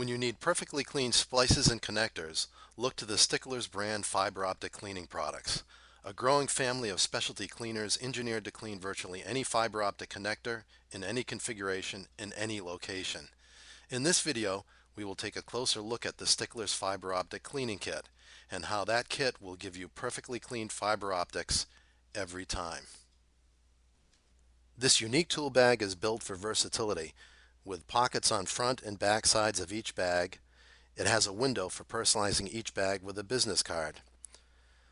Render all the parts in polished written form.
When you need perfectly clean splices and connectors, look to the STICKLERS brand fiber optic cleaning products. A growing family of specialty cleaners engineered to clean virtually any fiber optic connector in any configuration in any location. In this video, we will take a closer look at the STICKLERS fiber optic cleaning kit and how that kit will give you perfectly clean fiber optics every time. This unique tool bag is built for versatility, with pockets on front and back sides of each bag. It has a window for personalizing each bag with a business card.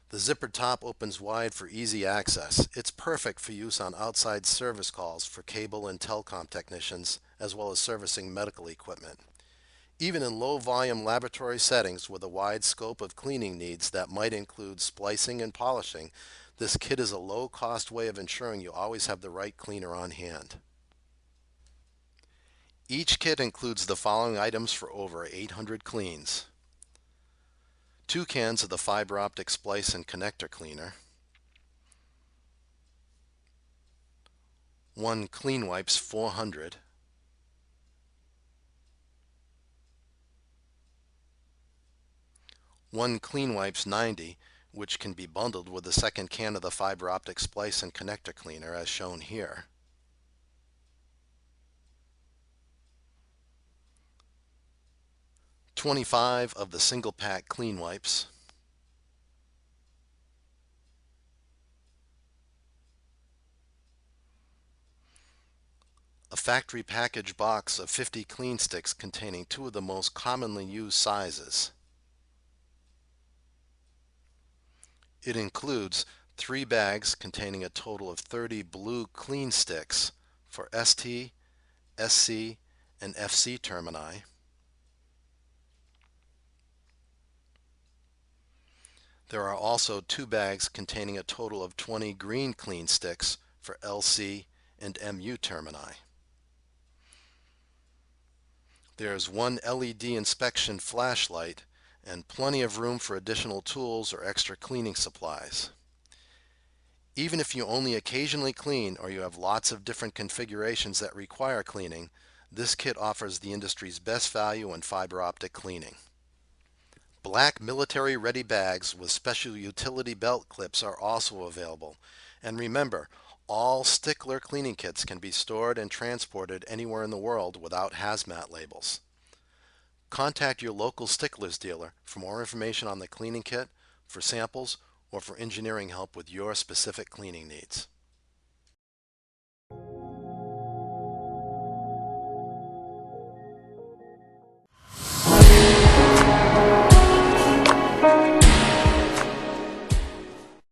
The zippered top opens wide for easy access. It's perfect for use on outside service calls for cable and telecom technicians, as well as servicing medical equipment. Even in low-volume laboratory settings with a wide scope of cleaning needs that might include splicing and polishing, this kit is a low-cost way of ensuring you always have the right cleaner on hand. Each kit includes the following items for over 800 cleans: 2 cans of the fiber optic splice and connector cleaner, 1 Clean Wipes 400, 1 Clean Wipes 90, which can be bundled with the second can of the fiber optic splice and connector cleaner as shown here, 25 of the single pack Clean Wipes, a factory package box of 50 clean sticks containing 2 of the most commonly used sizes. It includes 3 bags containing a total of 30 blue clean sticks for ST, SC, and FC termini. There are also 2 bags containing a total of 20 green clean sticks for LC and MU termini. There is 1 LED inspection flashlight and plenty of room for additional tools or extra cleaning supplies. Even if you only occasionally clean or you have lots of different configurations that require cleaning, this kit offers the industry's best value in fiber optic cleaning. Black military-ready bags with special utility belt clips are also available. And remember, all Stickler cleaning kits can be stored and transported anywhere in the world without hazmat labels. Contact your local Sticklers dealer for more information on the cleaning kit, for samples, or for engineering help with your specific cleaning needs.